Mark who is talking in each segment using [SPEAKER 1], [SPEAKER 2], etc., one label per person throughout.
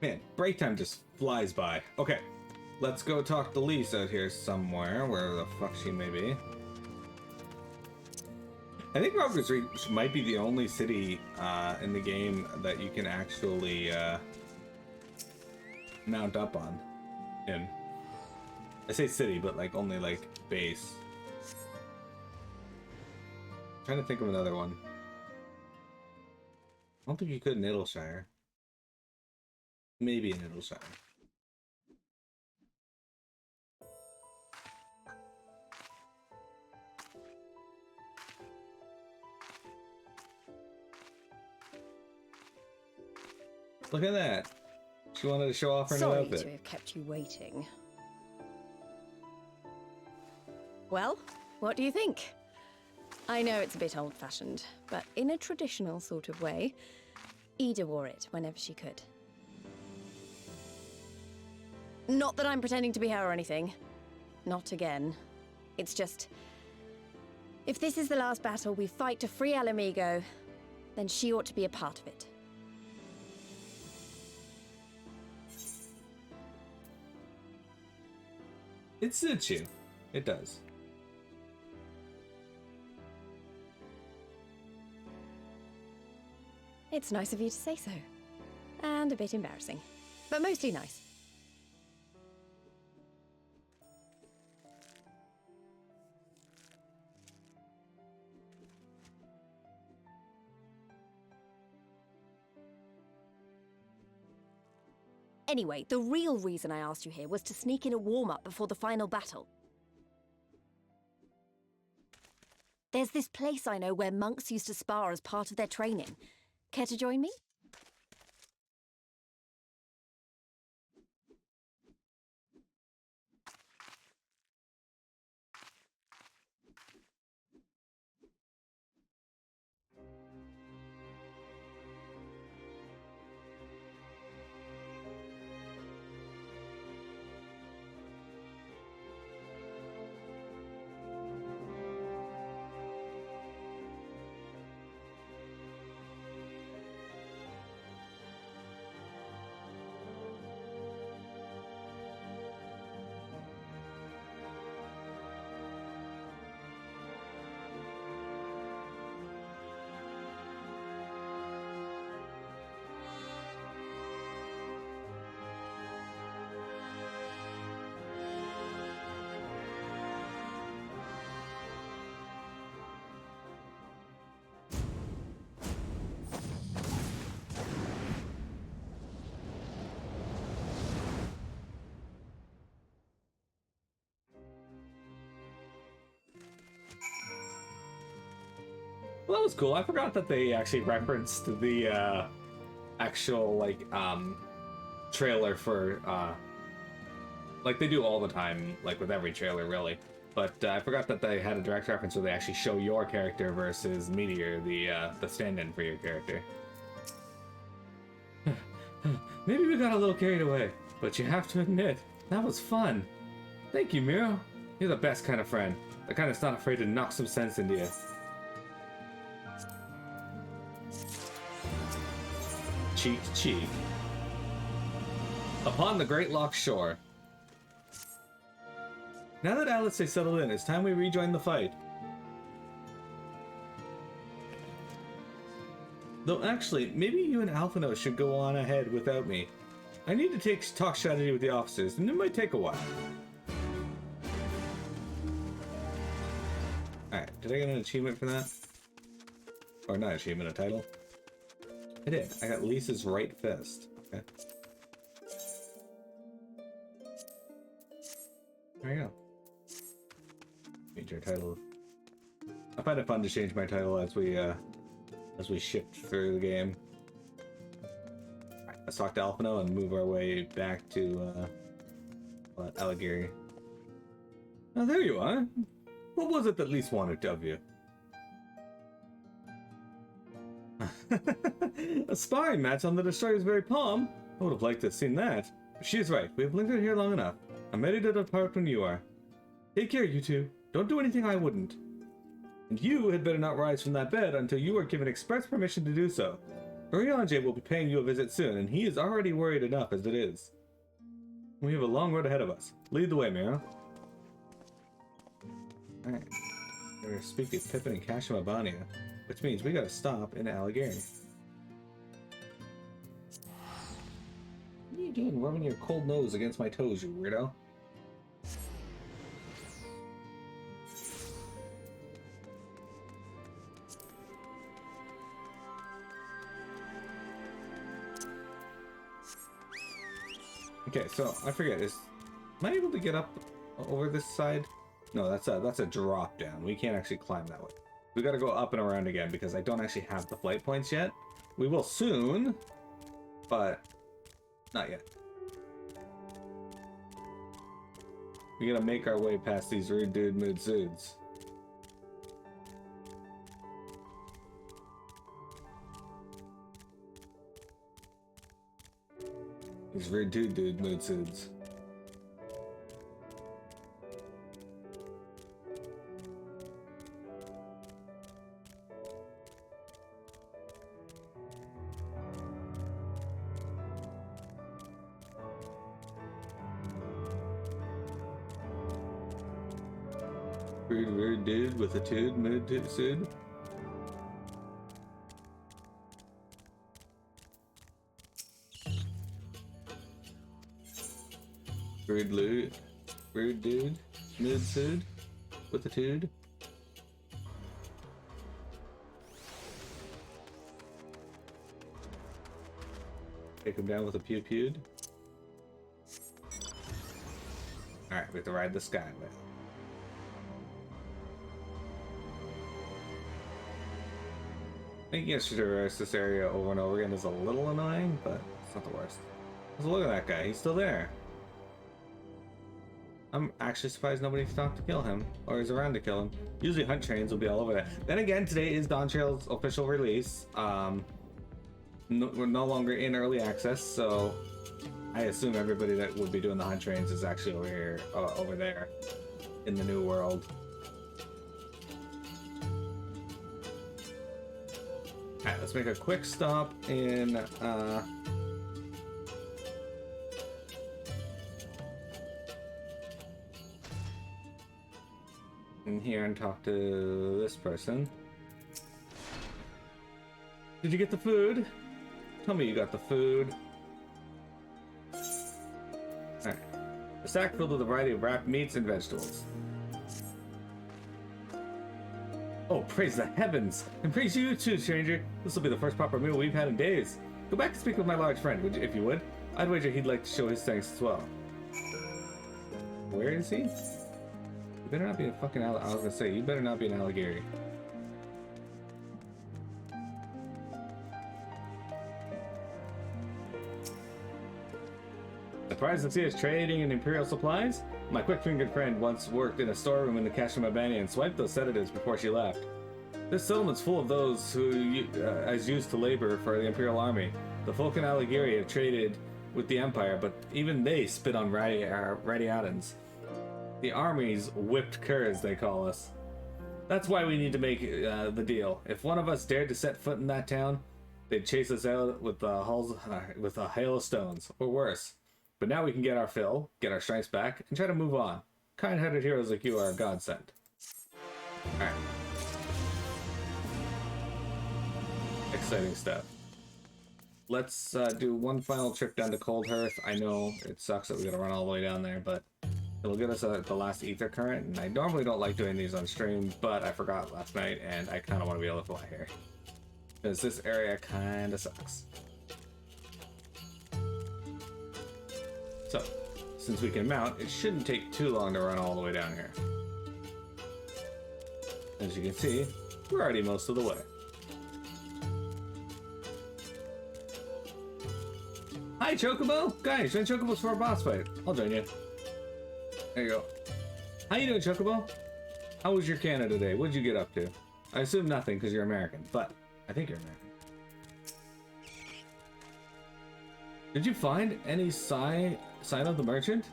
[SPEAKER 1] Man, break time just flies by. Okay, let's go talk to Lisa out here somewhere, wherever the fuck she may be. I think Robert's Reach might be the only city in the game that you can actually mount up on. In. I say city, but like only like base. I'm trying to think of another one. I don't think you could in Idyllshire. Maybe in Idyllshire. Look at that. She wanted to show off her new outfit.
[SPEAKER 2] Sorry to have kept you waiting. Well, what do you think? I know it's a bit old-fashioned, but in a traditional sort of way, Ida wore it whenever she could. Not that I'm pretending to be her or anything. Not again. It's just, if this is the last battle we fight to free Ala Mhigo, then she ought to be a part of it.
[SPEAKER 1] It suits you. It does.
[SPEAKER 2] It's nice of you to say so. And a bit embarrassing. But mostly nice. Anyway, the real reason I asked you here was to sneak in a warm-up before the final battle. There's this place I know where monks used to spar as part of their training. Care to join me?
[SPEAKER 1] Well, that was cool. I forgot that they actually referenced the actual like trailer for like they do all the time, like with every trailer really. But I forgot that they had a direct reference where they actually show your character versus Meteor, the stand-in for your character. Maybe we got a little carried away, but you have to admit that was fun. Thank you, Miro. You're the best kind of friend. The kind that's not afraid to knock some sense into you. Cheek to cheek. Upon the Great Lochs shore. Now that Alice is settled in, it's time we rejoin the fight. Though actually, maybe you and Alphino should go on ahead without me. I need to talk strategy with the officers, and it might take a while. Alright, did I get an achievement for that? Or not achievement, a title? I did. I got Lisa's right fist. Okay. There you go. Change our title. I find it fun to change my title as we shift through the game. Alright, let's talk to Alphino and move our way back to Alighieri. Oh, there you are. What was it that Lisa wanted of you? A sparring match on the Destroyer's very palm? I would have liked to have seen that. But she is right. We have lingered here long enough. I'm ready to depart when you are. Take care, you two. Don't do anything I wouldn't. And you had better not rise from that bed until you are given express permission to do so. Urianger will be paying you a visit soon, and he is already worried enough as it is. We have a long road ahead of us. Lead the way, Mira. Alright. We're gonna speak to Pippin and Kashimabania, which means we gotta stop in Alighieri. What are you doing rubbing your cold nose against my toes, you weirdo? Okay, so I forget, am I able to get up over this side? No, that's a drop down. We can't actually climb that way. We gotta go up and around again because I don't actually have the flight points yet. We will soon, but not yet. We gotta make our way past these rude dude mood suits. These rude dude mood suits. Rude dude with a tude mood suit. Rude dude, mood suit, with a tude. Take him down with a pew-pewed. Alright, we have to ride the skyway. I think you have to traverse this area over and over again is a little annoying, but it's not the worst. Look at that guy, he's still there. I'm actually surprised nobody stopped to kill him, or is around to kill him. Usually hunt trains will be all over that. Then again, today is Dawn Trail's official release. We're no longer in early access, so I assume everybody that would be doing the hunt trains is actually over here, over there, in the new world. Alright, let's make a quick stop in, in here and talk to this person. Did you get the food? Tell me you got the food. Alright. A sack filled with a variety of wrapped meats and vegetables. Oh, praise the heavens! And praise you too, stranger! This will be the first proper meal we've had in days. Go back and speak with my large friend, if you would. I'd wager he'd like to show his thanks as well. Where is he? You better not be a fucking I was gonna say, you better not be an Alighieri. Surprised to see us trading in Imperial supplies? My quick-fingered friend once worked in a storeroom in the Kashimabania and swiped those sedatives before she left. This settlement's full of those who as used to labor for the Imperial Army. The folk in Alighieri have traded with the Empire, but even they spit on Radiatans. The army's whipped curs, they call us. That's why we need to make the deal. If one of us dared to set foot in that town, they'd chase us out with a hail of stones, or worse. But now we can get our fill, get our strengths back, and try to move on. Kind-hearted heroes like you are a godsend. Alright. Exciting stuff. Let's do one final trip down to Cold Hearth. I know it sucks that we gotta run all the way down there, but it'll get us the last ether current, and I normally don't like doing these on stream, but I forgot last night, and I kind of want to be able to fly here. Because this area kind of sucks. So, since we can mount, it shouldn't take too long to run all the way down here. As you can see, we're already most of the way. Hi, Chocobo! Guys, join Chocobos for a boss fight. I'll join you. There you go. How you doing, Chocobo? How was your Canada day? What'd you get up to? I assume nothing because you're American, but I think you're American. Did you find any sign of the merchant?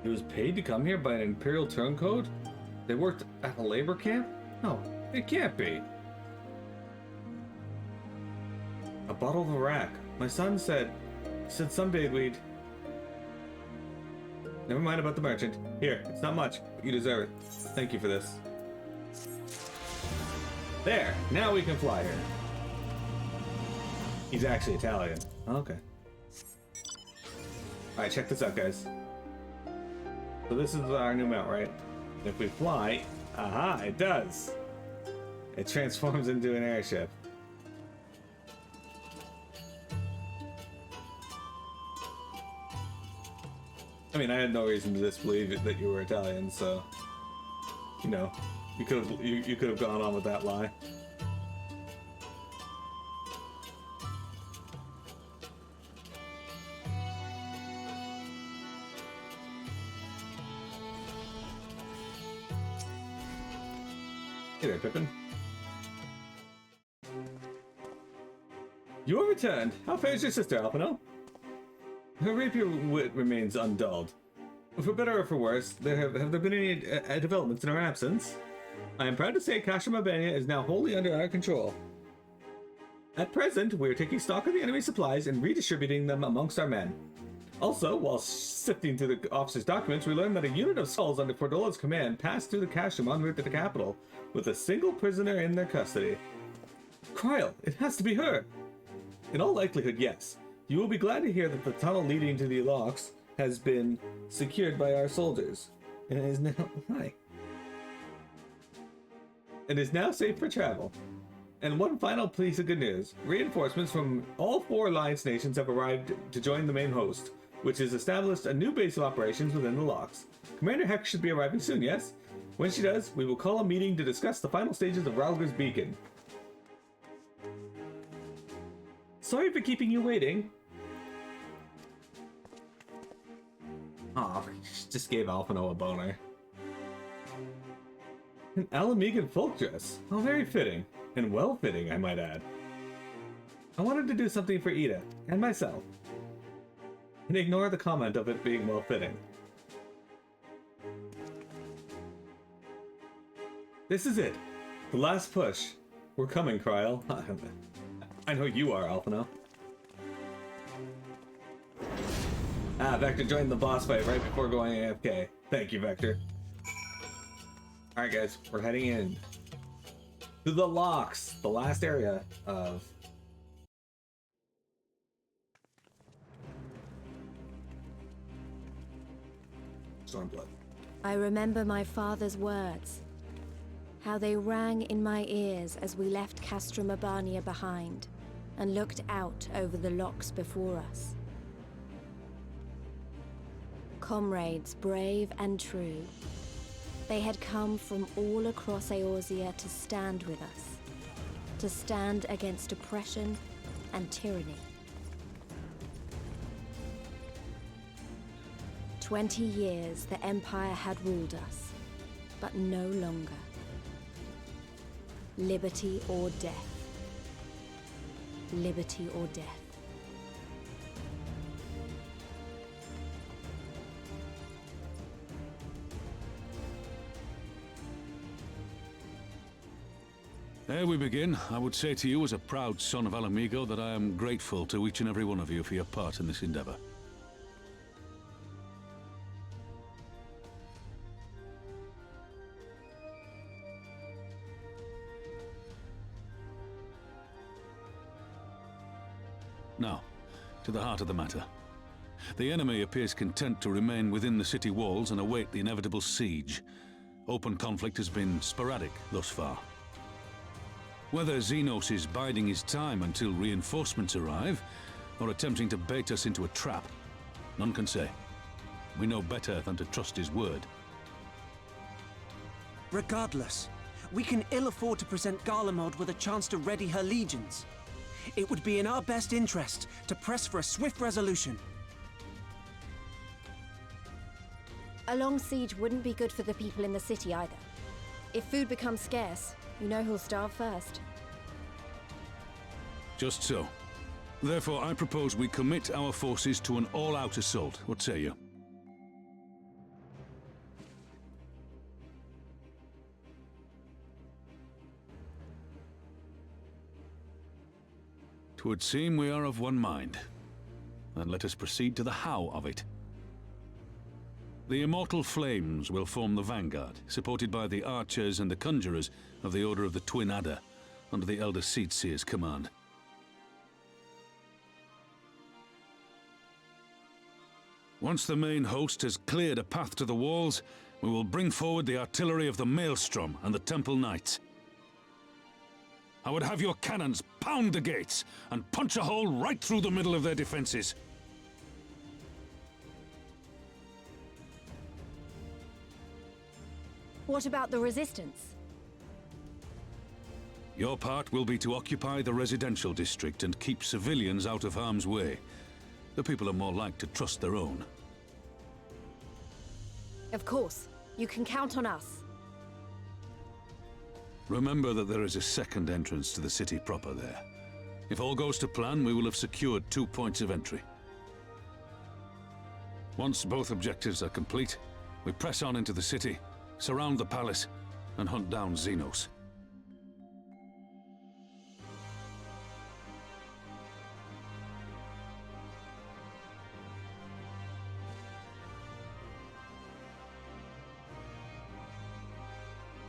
[SPEAKER 1] He was paid to come here by an Imperial turncoat? They worked at a labor camp? No, it can't be. bottle of Iraq. My son said someday we'd... Never mind about the merchant. Here, it's not much, but you deserve it. Thank you for this. There! Now we can fly her. He's actually Italian. Okay. Alright, check this out, guys. So this is our new mount, right? If we fly... Aha, it does! It transforms into an airship. I mean, I had no reason to disbelieve that you were Italian, so... You know, you could have gone on with that lie. Hey there, Pippin. You are returned. How fares your sister, Alpino? Her rapier wit remains undulled. For better or for worse, have there been any developments in her absence? I am proud to say Kashima Banya is now wholly under our control. At present, we are taking stock of the enemy supplies and redistributing them amongst our men. Also, while sifting through the officer's documents, we learned that a unit of souls under Fordola's command passed through the Kashima en route to the capital, with a single prisoner in their custody. Krile, it has to be her! In all likelihood, yes. You will be glad to hear that the tunnel leading to the Lochs has been secured by our soldiers, and is now... Hi. It is now safe for travel. And one final piece of good news. Reinforcements from all 4 alliance nations have arrived to join the main host, which has established a new base of operations within the Lochs. Commander Heck should be arriving soon, yes? When she does, we will call a meeting to discuss the final stages of Ralger's Beacon. Sorry for keeping you waiting. Aw, just gave Alphino a boner. An Ala Mhigo folk dress. How very fitting. And well-fitting, I might add. I wanted to do something for Ida, and myself. And ignore the comment of it being well-fitting. This is it. The last push. We're coming, Krile. I know you are, Alphino. Ah, Vector joined the boss fight right before going AFK. Thank you, Vector. Alright guys, we're heading in to the Lochs, the last area of Stormblood.
[SPEAKER 2] I remember my father's words, how they rang in my ears as we left Castra Mabania behind and looked out over the Lochs before us. Comrades brave and true, they had come from all across Eorzea to stand with us, to stand against oppression and tyranny. 20 years the Empire had ruled us, but no longer. Liberty or death. Liberty or death.
[SPEAKER 3] Ere we begin, I would say to you as a proud son of Ala Mhigo that I am grateful to each and every one of you for your part in this endeavor. Now, to the heart of the matter. The enemy appears content to remain within the city walls and await the inevitable siege. Open conflict has been sporadic thus far. Whether Xenos is biding his time until reinforcements arrive, or attempting to bait us into a trap, none can say. We know better than to trust his word.
[SPEAKER 4] Regardless, we can ill afford to present Garlemald with a chance to ready her legions. It would be in our best interest to press for a swift resolution.
[SPEAKER 2] A long siege wouldn't be good for the people in the city either. If food becomes scarce, you know who'll starve first.
[SPEAKER 3] Just so. Therefore, I propose we commit our forces to an all-out assault. What say you? 'Twould seem we are of one mind. Then let us proceed to the how of it. The immortal flames will form the vanguard, supported by the archers and the conjurers of the Order of the Twin Adder, under the Elder Seedseer's command. Once the main host has cleared a path to the walls, we will bring forward the artillery of the Maelstrom and the Temple Knights. I would have your cannons pound the gates and punch a hole right through the middle of their defenses.
[SPEAKER 2] What about the resistance?
[SPEAKER 3] Your part will be to occupy the residential district and keep civilians out of harm's way. The people are more like to trust their own.
[SPEAKER 2] Of course. You can count on us.
[SPEAKER 3] Remember that there is a second entrance to the city proper there. If all goes to plan, we will have secured 2 points of entry. Once both objectives are complete, we press on into the city, surround the palace, and hunt down Xenos.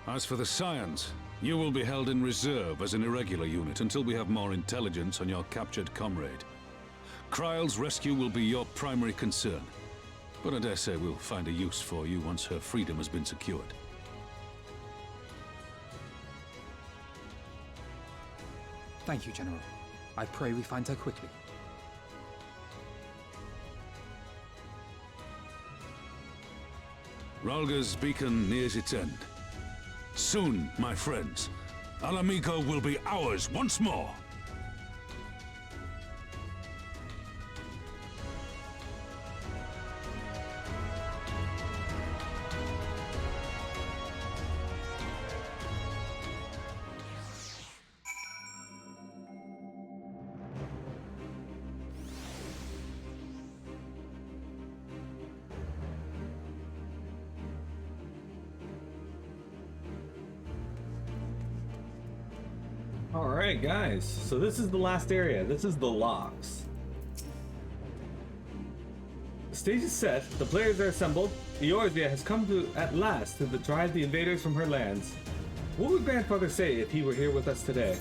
[SPEAKER 3] As for the Scions, you will be held in reserve as an irregular unit until we have more intelligence on your captured comrade. Krile's rescue will be your primary concern, but I dare say we'll find a use for you once her freedom has been secured.
[SPEAKER 5] Thank you, General. I pray we find her quickly.
[SPEAKER 3] Rhalga's beacon nears its end. Soon, my friends, Ala Mhigo will be ours once more!
[SPEAKER 1] Alright guys, so this is the last area. This is the Lochs. The stage is set, the players are assembled, Eorzea has come to at last to drive the invaders from her lands. What would Grandfather say if he were here with us today?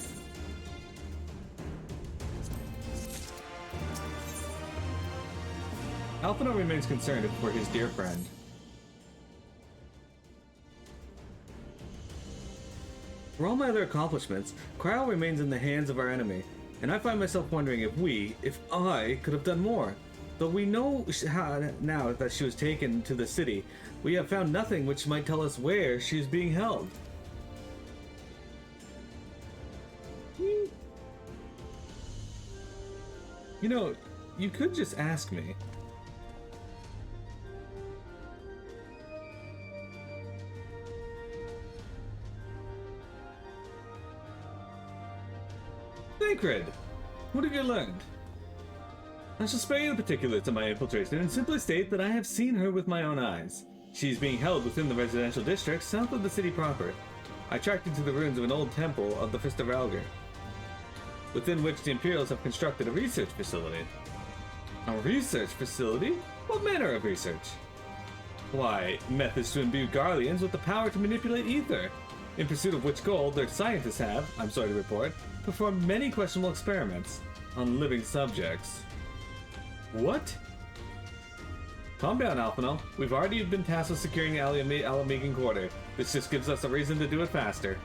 [SPEAKER 1] Alphinaud remains concerned for his dear friend. For all my other accomplishments, Krile remains in the hands of our enemy, and I find myself wondering if I could have done more. Though we know now that she was taken to the city, we have found nothing which might tell us where she is being held. You know, you could just ask me. Sacred! What have you learned? I shall spare you the particulars of my infiltration and simply state that I have seen her with my own eyes. She is being held within the residential district south of the city proper. I tracked into the ruins of an old temple of the Fist of Rhalga, within which the Imperials have constructed a research facility. A research facility? What manner of research? Why, methods to imbue Garleans with the power to manipulate ether, in pursuit of which goal their scientists have, I'm sorry to report, performed many questionable experiments on living subjects. What? Calm down, Alphinaud. We've already been tasked with securing the Ala Mhigo quarter. This just gives us a reason to do it faster.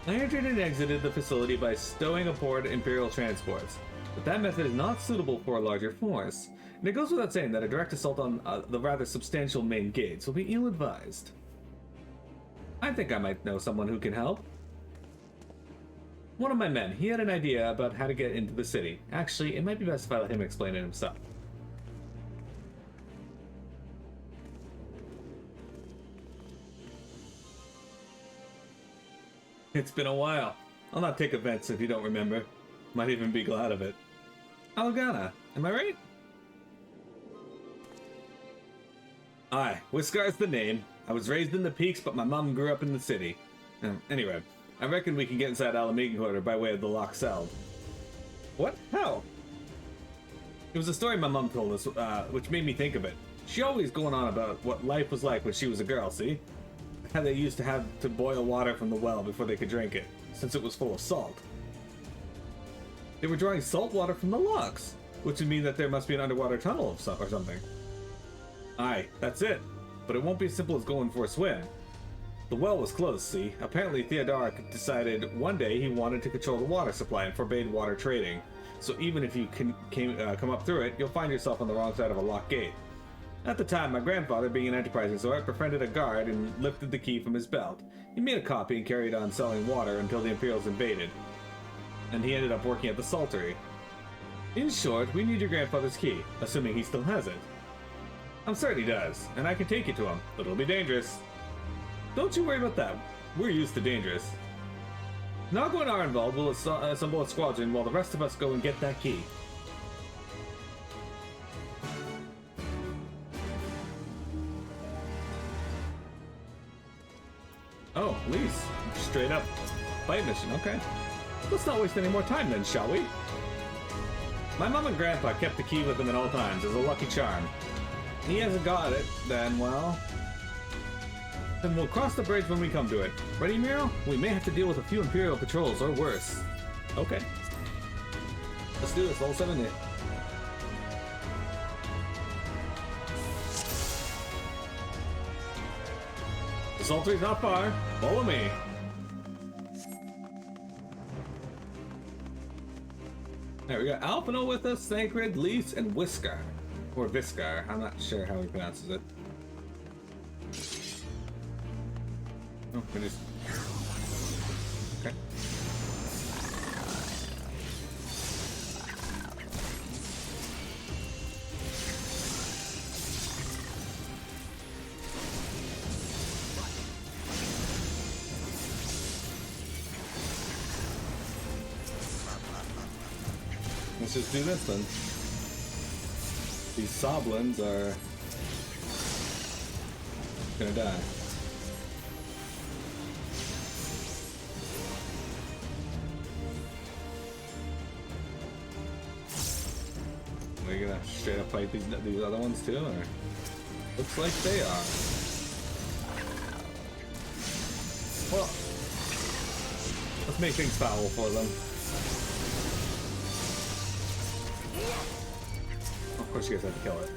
[SPEAKER 1] I entered and exited the facility by stowing aboard Imperial transports, but that method is not suitable for a larger force, and it goes without saying that a direct assault on the rather substantial main gates will be ill-advised. I think I might know someone who can help. One of my men, he had an idea about how to get into the city. Actually, it might be best if I let him explain it himself. It's been a while. I'll not take offense if you don't remember. Might even be glad of it. Algana, am I right? Aye, Whiskar's the name. I was raised in the peaks, but my mom grew up in the city. Anyway, I reckon we can get inside Ala Mhigo quarter by way of the Lochs. What? How? It was a story my mom told us, which made me think of it. She always going on about what life was like when she was a girl, see? How they used to have to boil water from the well before they could drink it, since it was full of salt. They were drawing salt water from the Lochs, which would mean that there must be an underwater tunnel or something. Aye, that's it. But it won't be as simple as going for a swim. The well was closed, see? Apparently Theodoric decided one day he wanted to control the water supply and forbade water trading. So even if you come up through it, you'll find yourself on the wrong side of a locked gate. At the time, my grandfather, being an enterprising sort, befriended a guard and lifted the key from his belt. He made a copy and carried on selling water until the Imperials invaded. And he ended up working at the saltery. In short, we need your grandfather's key, assuming he still has it. I'm certain he does, and I can take you to him, but it'll be dangerous. Don't you worry about that. We're used to dangerous. Nago and Arnvald will assemble a squadron while the rest of us go and get that key. Oh, Lise. Straight up fight mission, okay. Let's not waste any more time then, shall we? My mom and grandpa kept the key with them at all times as a lucky charm. He hasn't got it, then, well... Then we'll cross the bridge when we come to it. Ready, Miro? We may have to deal with a few Imperial patrols, or worse. Okay. Let's do this, all 70. The Saltery's not far. Follow me. There we got Alphino with us, Sacred, Lise, and Whiskar. Or Viscar. I'm not sure how he pronounces it. Oh, we just... Okay. Let's just do this then. These Soblins are gonna die. Are we gonna straight up fight these other ones too, or? Looks like they are. Well, let's make things foul for them. Of course you guys have to kill it.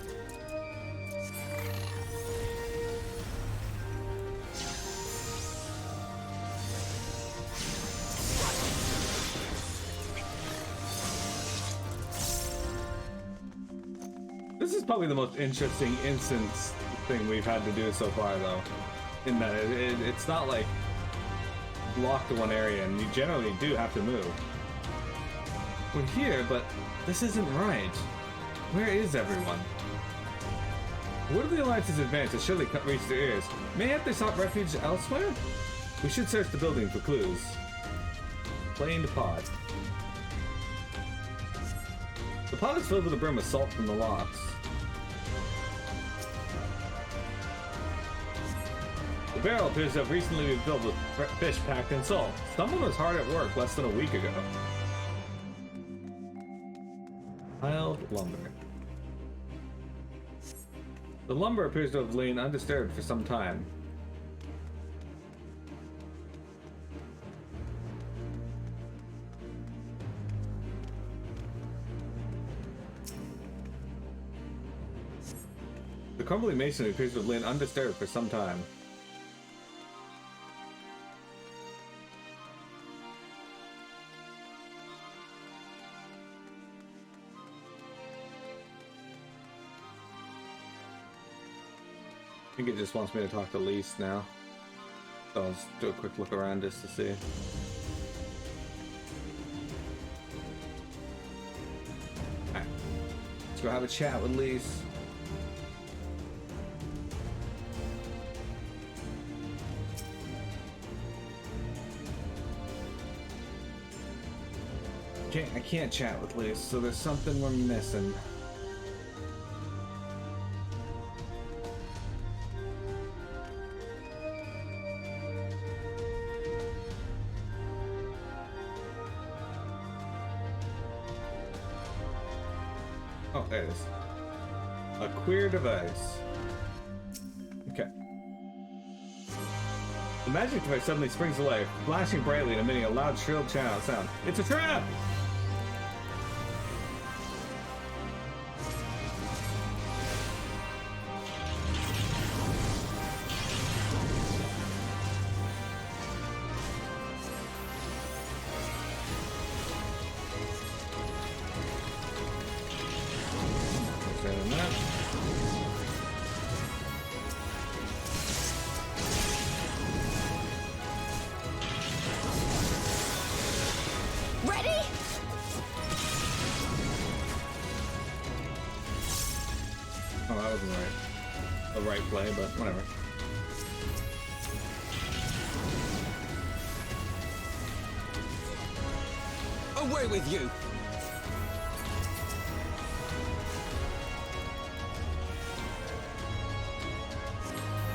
[SPEAKER 1] This is probably the most interesting instance thing we've had to do so far, though. In that it's not like locked to one area, and you generally do have to move. We're here, but this isn't right. Where is everyone? What are the Alliance's advances? Surely reach their ears. Mayhap they sought refuge elsewhere? We should search the building for clues. Planed pod. The pod is filled with a brim of salt from the Lochs. The barrel appears to have recently been filled with fish packed in salt. Someone was hard at work less than a week ago. Piled lumber. The lumber appears to have lain undisturbed for some time. The crumbling masonry appears to have lain undisturbed for some time. I think it just wants me to talk to Lise now. So I'll just do a quick look around just to see. Alright. Let's go have a chat with Lise. I can't chat with Lise, so there's something we're missing. Oh, there it is. A queer device. Okay. The magic device suddenly springs to life, flashing brightly and emitting a loud, shrill sound. It's a trap!
[SPEAKER 2] Ready?
[SPEAKER 1] Oh, that wasn't right. The right play, but whatever.
[SPEAKER 4] Away with you!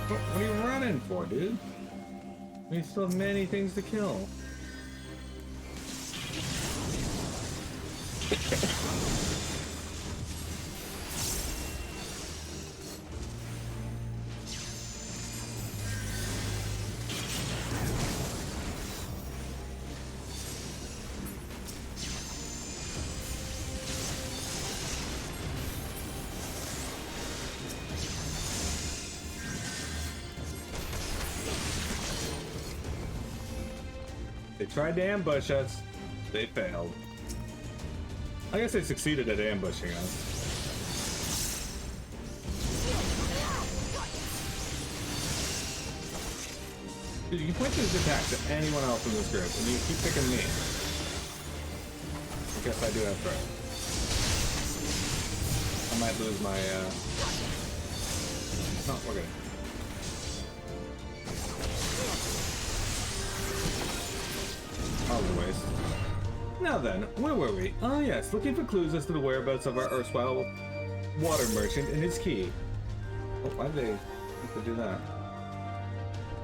[SPEAKER 1] What are you running for, dude? We still have many things to kill. They tried to ambush us. They failed. I guess they succeeded at ambushing us. Dude, you can point these attacks at anyone else in this group, and you keep picking me. I guess I do have threat. I might lose my, No, we're good. Always. Now then, where were we? Oh yes, looking for clues as to the whereabouts of our erstwhile water merchant and his key. Oh, why did they have to do that?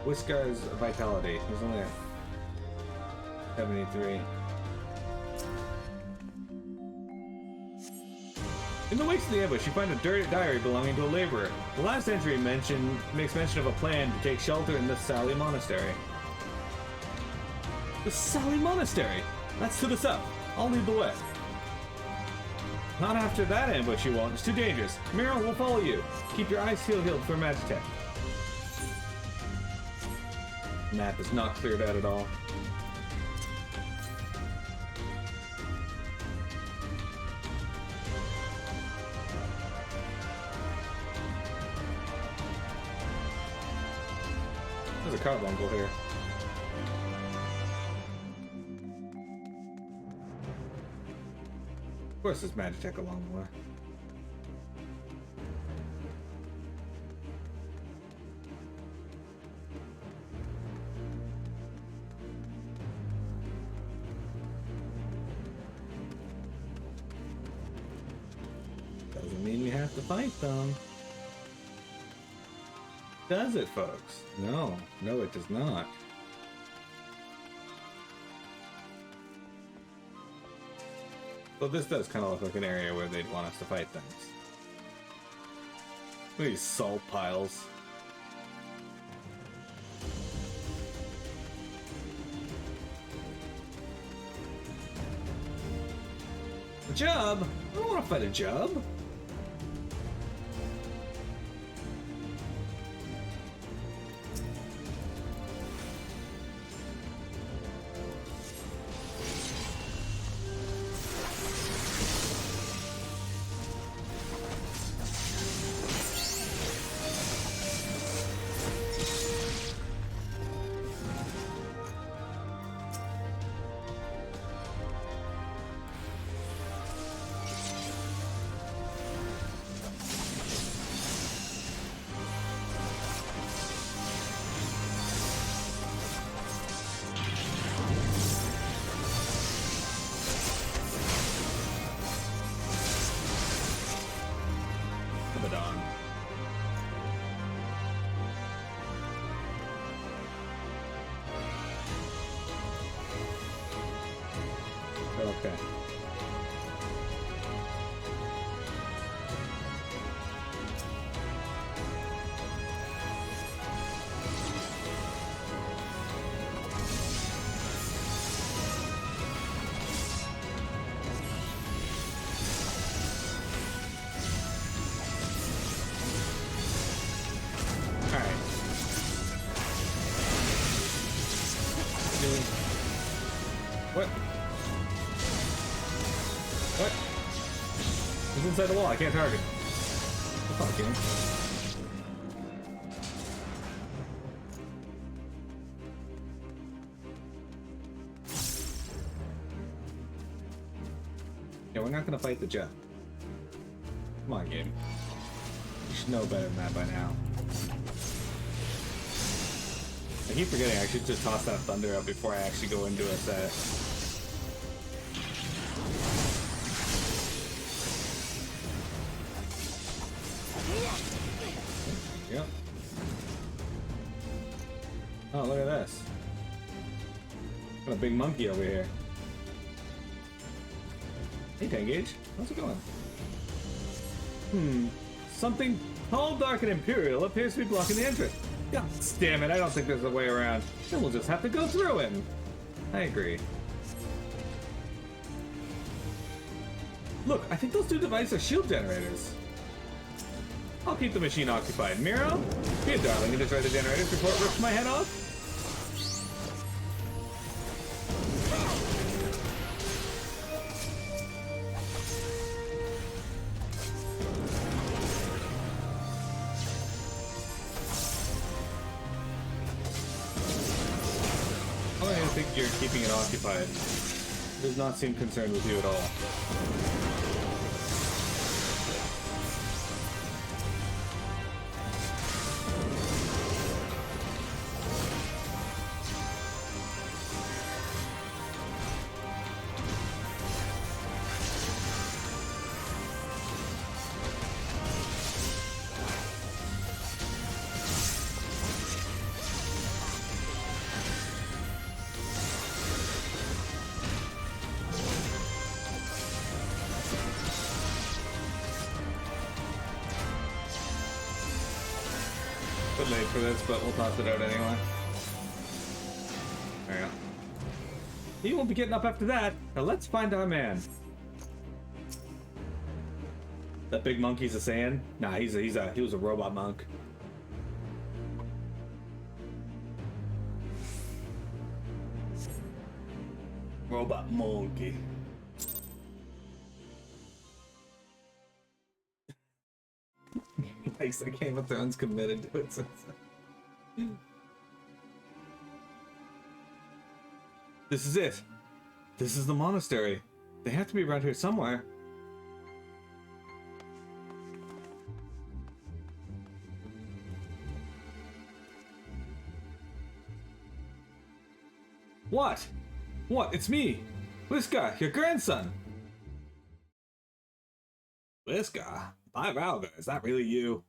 [SPEAKER 1] Whiskar's vitality. He's only at 73. In the wake of the ambush, you find a dirty diary belonging to a laborer. The last entry makes mention of a plan to take shelter in the Sally Monastery. The Sally Monastery! That's to the south. I'll lead the way. Not after that ambush, you won't. It's too dangerous. Mira will follow you. Keep your eyes healed for Magitech. Map is not cleared out at all. There's a carbuncle here. Of course, there's Magitech along the way. Doesn't mean we have to fight them. Does it, folks? No, it does not. So this does kind of look like an area where they'd want us to fight things. Look at these salt piles. A job? I don't want to fight a job. Okay. He's inside the wall. I can't target him. That's not a game. Yeah, we're not gonna fight the jet. Come on, game. You should know better than that by now. I keep forgetting I should just toss that thunder up before I actually go into a set. Yep. Oh, look at this. Got a big monkey over here. Hey, Tengage. How's it going? Something tall, dark, and imperial appears to be blocking the entrance. God damn it, I don't think there's a way around. Then we'll just have to go through him. I agree. Look, I think those two devices are shield generators. I'll keep the machine occupied. Miro, be a darling and destroy the generators before it rips my head off. I think you're keeping it occupied. It does not seem concerned with you at all. Late for this, but we'll toss it out anyway. There you go. He won't be getting up after that. Now let's find our man. That big monkey's a Saiyan? Nah, he was a robot monk. Robot monkey. Nice, that Game of Thrones committed to it. This is it. This is the monastery. They have to be around here somewhere. What? What? It's me! Liska, your grandson! Liska? By Valga, is that really you?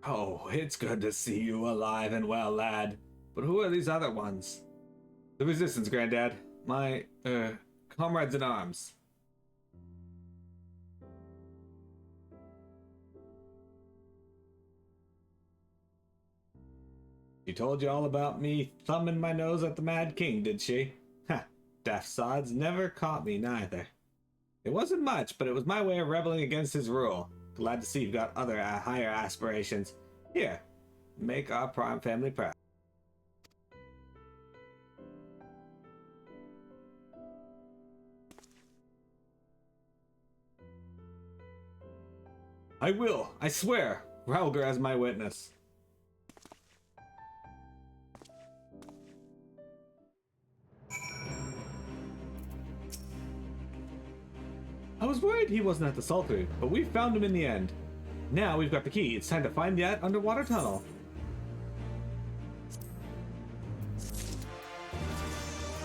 [SPEAKER 1] Oh, it's good to see you alive and well, lad. But who are these other ones? The Resistance, Granddad. My, comrades in arms. She told you all about me thumbing my nose at the Mad King, did she? Ha, daft sods never caught me neither. It wasn't much, but it was my way of rebelling against his rule. Glad to see you've got other higher aspirations. Here, make our prime family proud. I will, I swear. Raulger as my witness. I was worried he wasn't at the Sultry, but we found him in the end. Now we've got the key. It's time to find that underwater tunnel.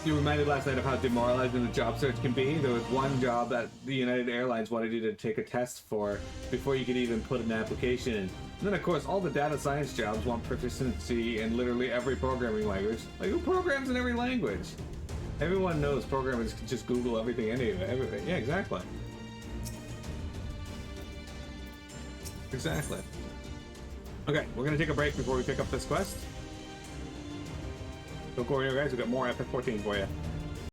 [SPEAKER 1] You reminded last night of how demoralizing the job search can be. There was one job that the United Airlines wanted you to take a test for before you could even put an application in. And then, of course, all the data science jobs want proficiency in literally every programming language. Like, who programs in every language? Everyone knows programmers can just Google everything anyway. Yeah, exactly. Exactly. Okay, we're gonna take a break before we pick up this quest. Don't go anywhere, guys. We've got more FF14 for you.